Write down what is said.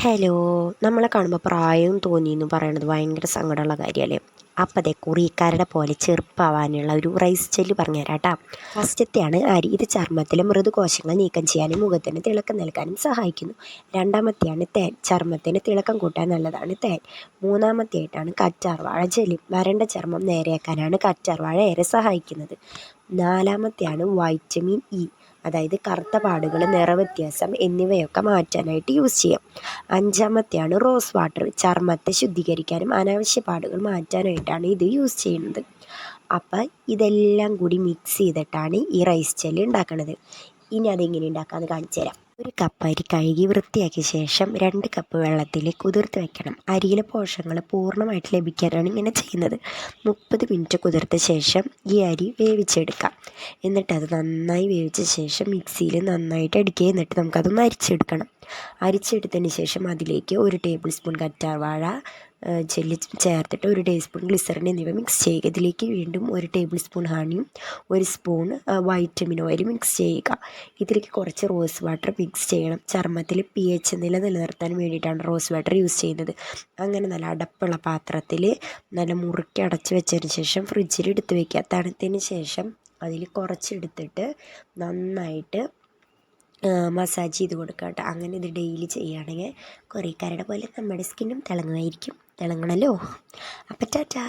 Hello. നമ്മളെ കാണുമ്പോൾ പ്രായം തോന്നിയെന്ന് പറയണത് ഭയങ്കര സങ്കടമുള്ള കാര്യമല്ലേ. അപ്പം അതെ കുറിക്കാരുടെ പോലെ ചെറുപ്പമാവാനുള്ള ഒരു റൈസ് ജെല്ല് പറഞ്ഞുതരാം കേട്ടോ. ഫസ്റ്റത്തെയാണ് അരി. ഇത് ചർമ്മത്തിലെ മൃദുകോശങ്ങൾ നീക്കം ചെയ്യാനും മുഖത്തിന് തിളക്കം നൽകാനും സഹായിക്കുന്നു. രണ്ടാമത്തെയാണ് തേൻ. ചർമ്മത്തിന് തിളക്കം കൂട്ടാൻ നല്ലതാണ് തേൻ. മൂന്നാമത്തെയായിട്ടാണ് കറ്റാർവാഴ ജെല്ല്. വരണ്ട ചർമ്മം നേരെയാക്കാനാണ് കറ്റാർവാഴ ഏറെ സഹായിക്കുന്നത്. നാലാമത്തെയാണ് വൈറ്റമിൻ ഇ. അതായത് കറുത്ത പാടുകൾ, നിറവ്യത്യാസം എന്നിവയൊക്കെ മാറ്റാനായിട്ട് യൂസ് ചെയ്യാം. അഞ്ചാമത്തെയാണ് റോസ് വാട്ടർ. ചർമ്മത്തെ ശുദ്ധീകരിക്കാനും അനാവശ്യ പാടുകൾ മാറ്റാനായിട്ടാണ് ഇത് യൂസ് ചെയ്യുന്നത്. അപ്പം ഇതെല്ലാം കൂടി മിക്സ് ചെയ്തിട്ടാണ് ഈ റൈസ് ജെല്ല് ഉണ്ടാക്കുന്നത്. ഇനി അതെങ്ങനെ ഉണ്ടാക്കാമെന്ന് കാണിച്ചു തരാം. ഒരു കപ്പ് അരി കഴുകി വൃത്തിയാക്കിയ ശേഷം 2 കപ്പ് വെള്ളത്തിൽ കുതിർത്ത് വെക്കണം. അരിയിലെ പോഷകങ്ങൾ പൂർണ്ണമായിട്ട് ലഭിക്കാനാണ് ഇങ്ങനെ ചെയ്യുന്നത്. 30 മിനിറ്റ് കുതിർത്ത ശേഷം ഈ അരി വേവിച്ചെടുക്കാം. എന്നിട്ട് അത് നന്നായി വേവിച്ച ശേഷം മിക്സിയിൽ നന്നായിട്ട് അടിക്കുക. എന്നിട്ട് നമുക്കതൊന്ന് അരിച്ചെടുക്കണം. അരിച്ചെടുത്തതിന് ശേഷം അതിലേക്ക് 1 ടേബിൾ സ്പൂൺ കറ്റാർവാഴ ജെല്ലി ചേർത്തിട്ട് 1 ടീസ്പൂൺ ഗ്ലിസറിൻ എന്നിവ മിക്സ് ചെയ്യുക. ഇതിലേക്ക് വീണ്ടും 1 ടേബിൾ സ്പൂൺ ഹണിയും 1 സ്പൂൺ വൈറ്റമിൻ ഓയിൽ മിക്സ് ചെയ്യുക. ഇതിലേക്ക് കുറച്ച് റോസ് വാട്ടർ മിക്സ് ചെയ്യണം. ചർമ്മത്തിൽ pH നില നിലനിർത്താൻ വേണ്ടിയിട്ടാണ് റോസ് വാട്ടർ യൂസ് ചെയ്യുന്നത്. അങ്ങനെ നല്ല അടപ്പുള്ള പാത്രത്തിൽ നല്ല മുറുക്കി അടച്ച് വെച്ചതിന് ശേഷം ഫ്രിഡ്ജിൽ എടുത്ത് വയ്ക്കുക. തണുത്തതിന് ശേഷം അതിൽ കുറച്ചെടുത്തിട്ട് നന്നായിട്ട് മസാജ് ചെയ്ത് കൊടുക്കുക കേട്ടോ. അങ്ങനെ ഇത് ഡെയിലി ചെയ്യുകയാണെങ്കിൽ കൊറിയക്കാരുടെ പോലെ നമ്മുടെ സ്കിന്നും തിളങ്ങുമായിരിക്കും. തിളങ്ങണമല്ലോ. അപ്പം ടാറ്റാ.